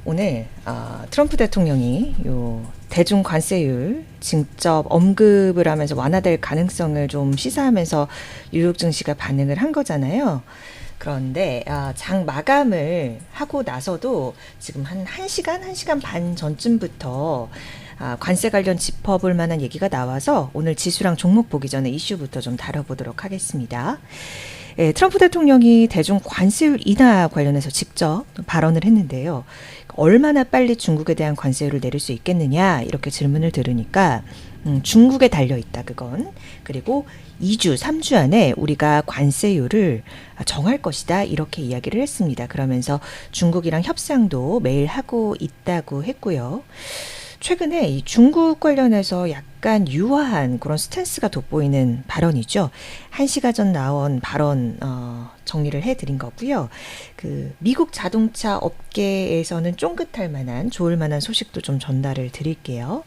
오늘 트럼프 대통령이 요 대중 관세율 직접 언급을 하면서 완화될 가능성을 좀 시사하면서 뉴욕 증시가 반응을 한 거잖아요. 그런데 장 마감을 하고 나서도 지금 한 1시간, 1시간 반 전쯤부터 관세 관련 짚어볼 만한 얘기가 나와서 오늘 지수랑 종목 보기 전에 이슈부터 좀 다뤄보도록 하겠습니다. 예, 트럼프 대통령이 대중 관세율 인하 관련해서 직접 발언을 했는데요. 얼마나 빨리 중국에 대한 관세율을 내릴 수 있겠느냐 이렇게 질문을 들으니까 중국에 달려있다 그건. 그리고 2주, 3주 안에 우리가 관세율을 정할 것이다 이렇게 이야기를 했습니다. 그러면서 중국이랑 협상도 매일 하고 있다고 했고요. 최근에 이 중국 관련해서 약간 유화한 그런 스탠스가 돋보이는 발언이죠. 1시간 전 나온 발언 정리를 해드린 거고요. 그 미국 자동차 업계에서는 쫑긋할 만한 좋을 만한 소식도 좀 전달을 드릴게요.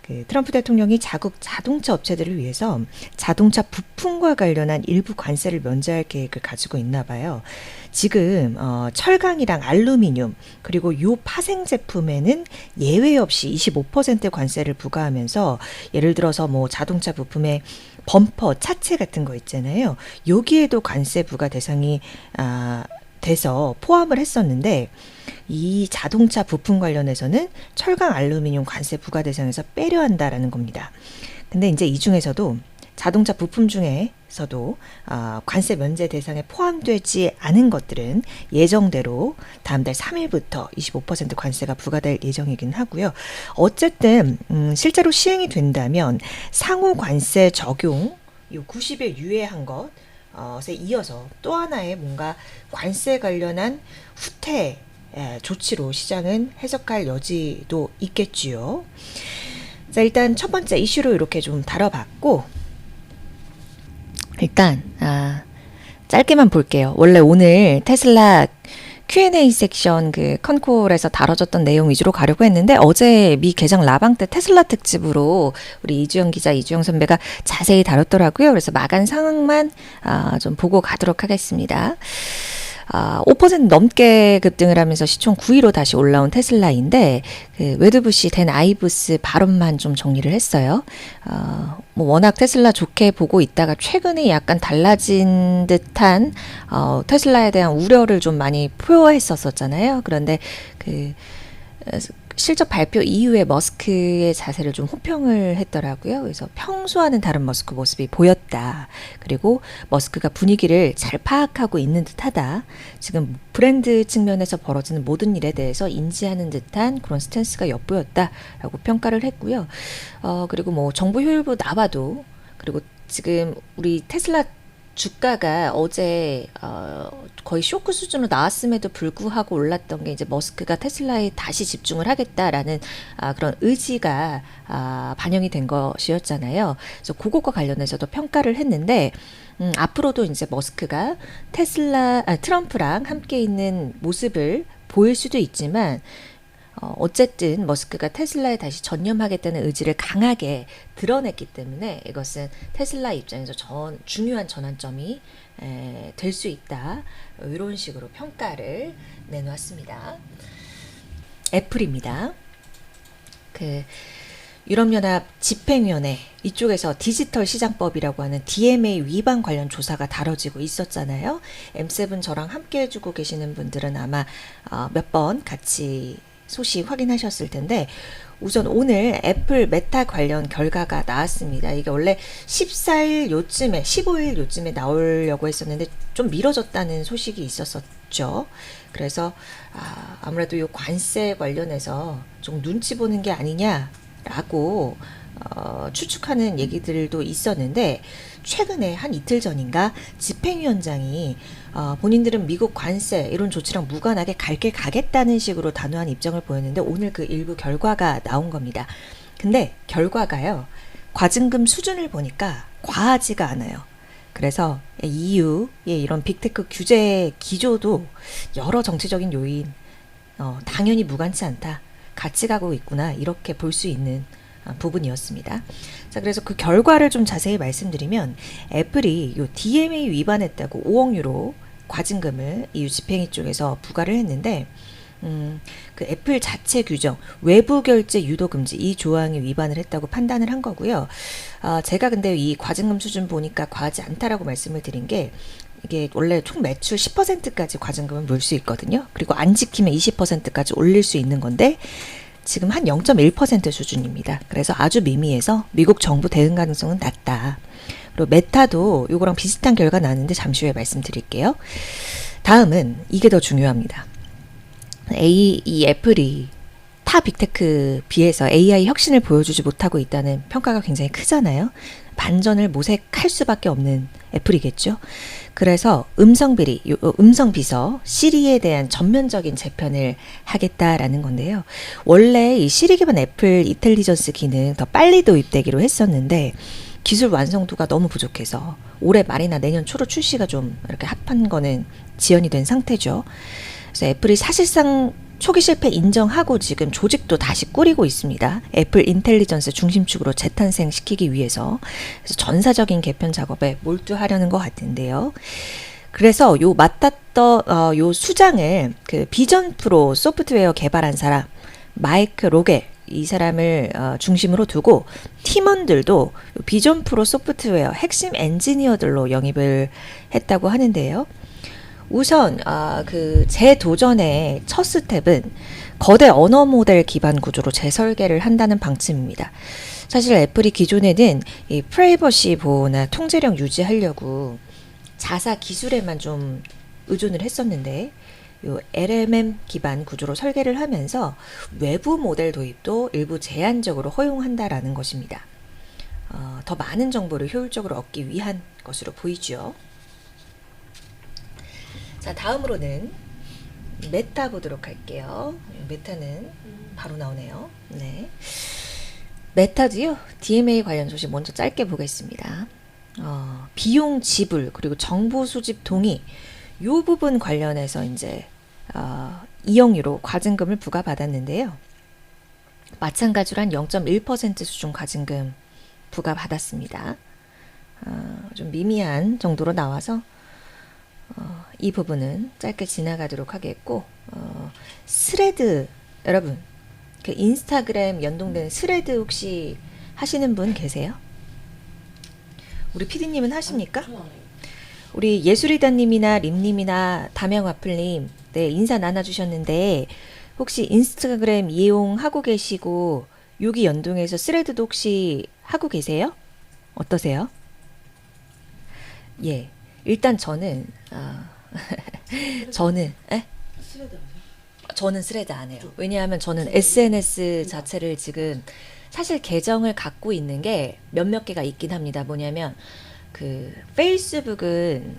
그 트럼프 대통령이 자국 자동차 업체들을 위해서 자동차 부품과 관련한 일부 관세를 면제할 계획을 가지고 있나 봐요. 지금 철강이랑 알루미늄 그리고 요 파생 제품에는 예외 없이 25% 관세를 부과하면서 예를 들어서 뭐 자동차 부품에 범퍼, 차체 같은 거 있잖아요. 여기에도 관세 부과 대상이 돼서 포함을 했었는데 이 자동차 부품 관련해서는 철강 알루미늄 관세 부과 대상에서 빼려 한다라는 겁니다. 근데 이제 이 중에서도 자동차 부품 중에서도 관세 면제 대상에 포함되지 않은 것들은 예정대로 다음 달 3일부터 25% 관세가 부과될 예정이긴 하고요. 어쨌든 실제로 시행이 된다면 상호 관세 적용 요 90일 유예한 것에 이어서 또 하나의 뭔가 관세 관련한 후퇴 조치로 시장은 해석할 여지도 있겠지요. 자, 일단 첫 번째 이슈로 이렇게 좀 다뤄봤고, 일단 짧게만 볼게요. 원래 오늘 테슬라 Q&A 섹션 그 컨콜에서 다뤄졌던 내용 위주로 가려고 했는데 어제 미 개장 라방 때 테슬라 특집으로 우리 이주영 기자, 이주영 선배가 자세히 다뤘더라고요. 그래서 마감 상황만 좀 보고 가도록 하겠습니다. 5% 넘게 급등을 하면서 시총 9위로 다시 올라온 테슬라인데 그 웨드부시 댄 아이브스 발언만 좀 정리를 했어요. 뭐 워낙 테슬라 좋게 보고 있다가 최근에 약간 달라진 듯한 테슬라에 대한 우려를 좀 많이 표했었잖아요. 그런데 그 실적 발표 이후에 머스크의 자세를 좀 호평을 했더라고요. 그래서 평소와는 다른 머스크 모습이 보였다. 그리고 머스크가 분위기를 잘 파악하고 있는 듯하다. 지금 브랜드 측면에서 벌어지는 모든 일에 대해서 인지하는 듯한 그런 스탠스가 엿보였다라고 평가를 했고요. 그리고 뭐 정부 효율부 나와도 그리고 지금 우리 테슬라 주가가 어제 거의 쇼크 수준으로 나왔음에도 불구하고 올랐던 게 이제 머스크가 테슬라에 다시 집중을 하겠다라는 그런 의지가 반영이 된 것이었잖아요. 그래서 그것과 관련해서도 평가를 했는데 앞으로도 이제 머스크가 트럼프랑 함께 있는 모습을 보일 수도 있지만 어쨌든 머스크가 테슬라에 다시 전념하겠다는 의지를 강하게 드러냈기 때문에 이것은 테슬라 입장에서 중요한 전환점이 될 수 있다. 이런 식으로 평가를 내놓았습니다. 애플입니다. 그 유럽연합 집행위원회 이쪽에서 디지털 시장법이라고 하는 DMA 위반 관련 조사가 다뤄지고 있었잖아요. M7 저랑 함께 해주고 계시는 분들은 아마 몇 번 같이 소식 확인하셨을 텐데 우선 오늘 애플 메타 관련 결과가 나왔습니다. 이게 원래 14일 요쯤에 15일 요쯤에 나오려고 했었는데 좀 미뤄졌다는 소식이 있었었죠. 그래서 아무래도 이 관세 관련해서 좀 눈치 보는 게 아니냐라고 추측하는 얘기들도 있었는데 최근에 한 이틀 전인가 집행위원장이 본인들은 미국 관세 이런 조치랑 무관하게 갈 길 가겠다는 식으로 단호한 입장을 보였는데 오늘 그 일부 결과가 나온 겁니다. 근데 결과가요. 과징금 수준을 보니까 과하지가 않아요. 그래서 EU의 이런 빅테크 규제 기조도 여러 정치적인 요인 당연히 무관치 않다. 같이 가고 있구나 이렇게 볼 수 있는 부분이었습니다. 자, 그래서 그 결과를 좀 자세히 말씀드리면 애플이 요 DMA 위반했다고 5억 유로 과징금을 EU 집행위 쪽에서 부과를 했는데 그 애플 자체 규정, 외부 결제 유도 금지 이 조항이 위반을 했다고 판단을 한 거고요. 제가 근데 이 과징금 수준 보니까 과하지 않다라고 말씀을 드린 게 이게 원래 총 매출 10%까지 과징금을 물 수 있거든요. 그리고 안 지키면 20%까지 올릴 수 있는 건데 지금 한 0.1% 수준입니다. 그래서 아주 미미해서 미국 정부 대응 가능성은 낮다. 그리고 메타도 이거랑 비슷한 결과 나왔는데 잠시 후에 말씀드릴게요. 다음은 이게 더 중요합니다. 이 애플이 타 빅테크 비해서 AI 혁신을 보여주지 못하고 있다는 평가가 굉장히 크잖아요. 반전을 모색할 수밖에 없는 애플이겠죠. 그래서 음성 비서 시리에 대한 전면적인 재편을 하겠다라는 건데요. 원래 이 시리 기반 애플 인텔리전스 기능 더 빨리 도입되기로 했었는데 기술 완성도가 너무 부족해서 올해 말이나 내년 초로 출시가 좀 이렇게 합한 거는 지연이 된 상태죠. 그래서 애플이 사실상 초기 실패 인정하고 지금 조직도 다시 꾸리고 있습니다. 애플 인텔리전스 중심축으로 재탄생시키기 위해서. 그래서 전사적인 개편 작업에 몰두하려는 것 같은데요. 그래서 요 맡았던 요 수장을 그 비전 프로 소프트웨어 개발한 사람 마이크 로겔 이 사람을 중심으로 두고 팀원들도 비전 프로 소프트웨어 핵심 엔지니어들로 영입을 했다고 하는데요. 우선 그 재도전의 첫 스텝은 거대 언어 모델 기반 구조로 재설계를 한다는 방침입니다. 사실 애플이 기존에는 이 프라이버시 보호나 통제력 유지하려고 자사 기술에만 좀 의존을 했었는데 요 LMM 기반 구조로 설계를 하면서 외부 모델 도입도 일부 제한적으로 허용한다라는 것입니다. 더 많은 정보를 효율적으로 얻기 위한 것으로 보이죠. 자, 다음으로는 메타 보도록 할게요. 메타는 바로 나오네요. 네. 메타도요, DMA 관련 소식 먼저 짧게 보겠습니다. 비용 지불, 그리고 정보 수집 동의, 요 부분 관련해서 이제, 이용료로 과징금을 부과받았는데요. 마찬가지로 한 0.1% 수준 과징금 부과받았습니다. 좀 미미한 정도로 나와서, 이 부분은 짧게 지나가도록 하겠고, 스레드, 여러분, 그 인스타그램 연동된 스레드 혹시 하시는 분 계세요? 우리 PD님은 하십니까? 우리 예술이다님이나 림님이나 담양와플님, 네, 인사 나눠주셨는데, 혹시 인스타그램 이용하고 계시고, 여기 연동해서 스레드도 혹시 하고 계세요? 어떠세요? 예. 일단 저는 저는 스레드 안 해요. 왜냐하면 저는 SNS 자체를 지금 사실 계정을 갖고 있는 게 몇몇 개가 있긴 합니다. 뭐냐면 그 페이스북은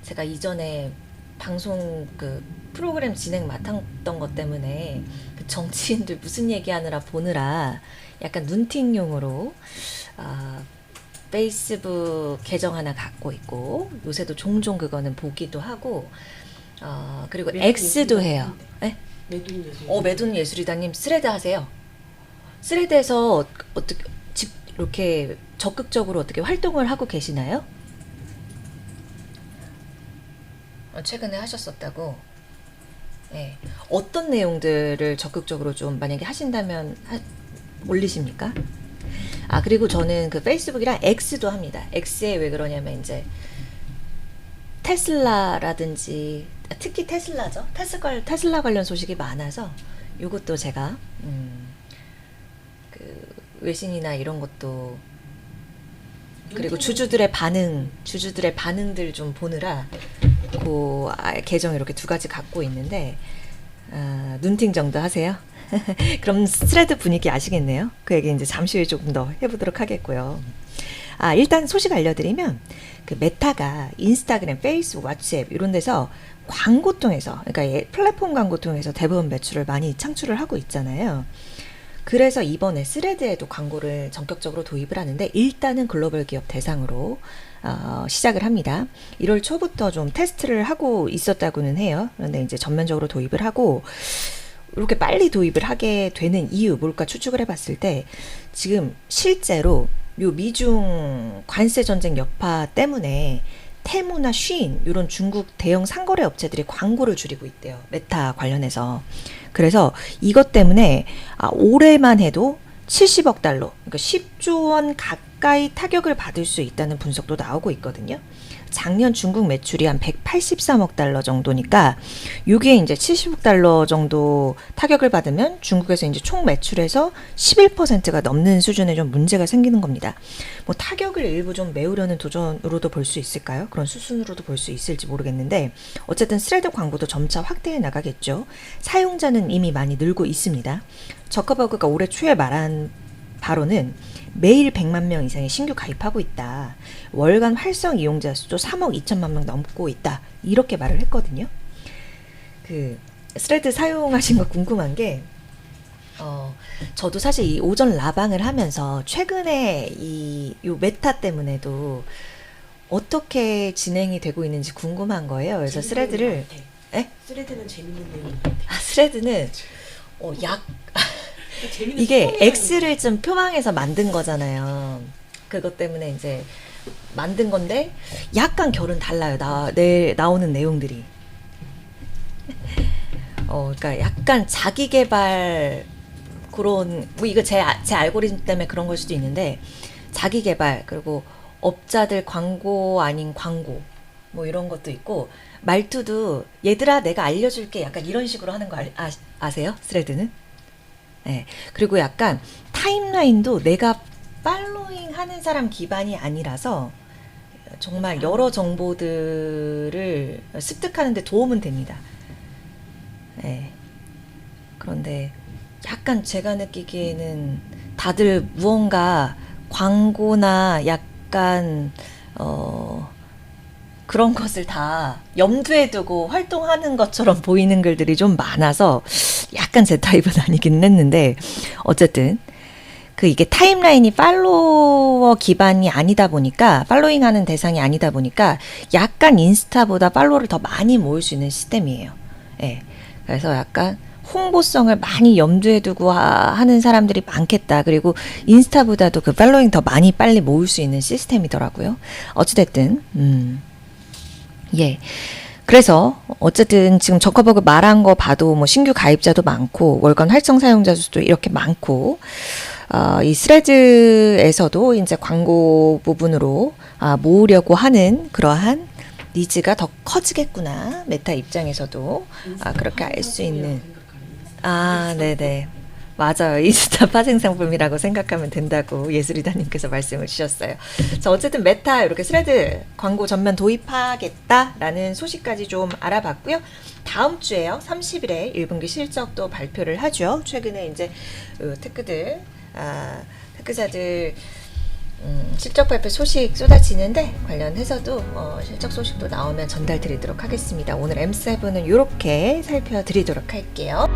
제가 이전에 방송 그 프로그램 진행 맡았던 것 때문에 그 정치인들 무슨 얘기하느라 보느라 약간 눈팅용으로 페이스북 계정 하나 갖고 있고 요새도 종종 그거는 보기도 하고 그리고 X도 해요. 네? 매돈 예술이다님 스레드 하세요. 스레드에서 어떻게 이렇게 적극적으로 어떻게 활동을 하고 계시나요? 최근에 하셨었다고. 네. 어떤 내용들을 적극적으로 좀 만약에 하신다면 올리십니까? 그리고 저는 그 페이스북이랑 X도 합니다. X에 왜 그러냐면 이제 테슬라라든지 특히 테슬라죠. 테슬라 관련 소식이 많아서 이것도 제가 그 외신이나 이런 것도 그리고 주주들의 반응들 좀 보느라 그 계정 이렇게 두 가지 갖고 있는데 눈팅 정도 하세요? 그럼 스레드 분위기 아시겠네요. 그 얘기 이제 잠시 후에 조금 더 해보도록 하겠고요. 일단 소식 알려드리면 그 메타가 인스타그램, 페이스북, 왓츠앱 이런 데서 광고 통해서 그러니까 플랫폼 광고 통해서 대부분 매출을 많이 창출을 하고 있잖아요. 그래서 이번에 스레드에도 광고를 전격적으로 도입을 하는데 일단은 글로벌 기업 대상으로 시작을 합니다. 1월 초부터 좀 테스트를 하고 있었다고는 해요. 그런데 이제 전면적으로 도입을 하고 이렇게 빨리 도입을 하게 되는 이유 뭘까 추측을 해봤을 때 지금 실제로 요 미중 관세 전쟁 여파 때문에 테무나 쉬인 이런 중국 대형 상거래 업체들이 광고를 줄이고 있대요. 메타 관련해서. 그래서 이것 때문에 올해만 해도 70억 달러, 그러니까 10조 원 가까이 타격을 받을 수 있다는 분석도 나오고 있거든요. 작년 중국 매출이 한 183억 달러 정도니까 이게 이제 70억 달러 정도 타격을 받으면 중국에서 이제 총 매출에서 11%가 넘는 수준에 좀 문제가 생기는 겁니다. 뭐 타격을 일부 좀 메우려는 도전으로도 볼 수 있을까요? 그런 수순으로도 볼 수 있을지 모르겠는데 어쨌든 스레드 광고도 점차 확대해 나가겠죠. 사용자는 이미 많이 늘고 있습니다. 저커버그가 올해 초에 말한 바로는 매일 100만 명 이상의 신규 가입하고 있다. 월간 활성 이용자 수도 3억 2천만 명 넘고 있다. 이렇게 말을 했거든요. 그 스레드 사용하신 거 궁금한 게 저도 사실 이 오전 라방을 하면서 최근에 요 메타 때문에도 어떻게 진행이 되고 있는지 궁금한 거예요. 그래서 스레드를 스레드는 재밌는 내용이 스레드는 이게 X를 좀 표방해서 만든 거잖아요. 그것 때문에 이제 만든 건데 약간 결은 달라요. 나오는 내용들이. 그러니까 약간 자기 개발 그런 뭐 이거 제 알고리즘 때문에 그런 걸 수도 있는데 자기 개발 그리고 업자들 광고 아닌 광고 뭐 이런 것도 있고 말투도 얘들아 내가 알려줄게 약간 이런 식으로 하는 거 아세요? 스레드는? 네. 그리고 약간 타임라인도 내가 팔로잉 하는 사람 기반이 아니라서 정말 여러 정보들을 습득하는 데 도움은 됩니다. 네. 그런데 약간 제가 느끼기에는 다들 무언가 광고나 약간 그런 것을 다 염두에 두고 활동하는 것처럼 보이는 글들이 좀 많아서 약간 제 타입은 아니긴 했는데 어쨌든 이게 타임라인이 팔로워 기반이 아니다 보니까 팔로잉하는 대상이 아니다 보니까 약간 인스타보다 팔로워를 더 많이 모을 수 있는 시스템이에요. 예. 그래서 약간 홍보성을 많이 염두에 두고 하는 사람들이 많겠다. 그리고 인스타보다도 그 팔로잉 더 많이 빨리 모을 수 있는 시스템이더라고요. 어찌됐든 예. 그래서 어쨌든 지금 저커버그 말한 거 봐도 뭐 신규 가입자도 많고 월간 활성 사용자 수도 이렇게 많고 이 스레즈에서도 이제 광고 부분으로 모으려고 하는 그러한 니즈가 더 커지겠구나. 메타 입장에서도 그렇게 알 수 있는 네네. 맞아요. 인스타 파생 상품이라고 생각하면 된다고 예술이다님께서 말씀을 주셨어요. 자, 어쨌든 메타 이렇게 스레드 광고 전면 도입하겠다라는 소식까지 좀 알아봤고요. 다음 주에요. 30일에 1분기 실적도 발표를 하죠. 최근에 이제 테크사들 실적 발표 소식 쏟아지는데 관련해서도 실적 소식도 나오면 전달 드리도록 하겠습니다. 오늘 M7은 이렇게 살펴드리도록 할게요.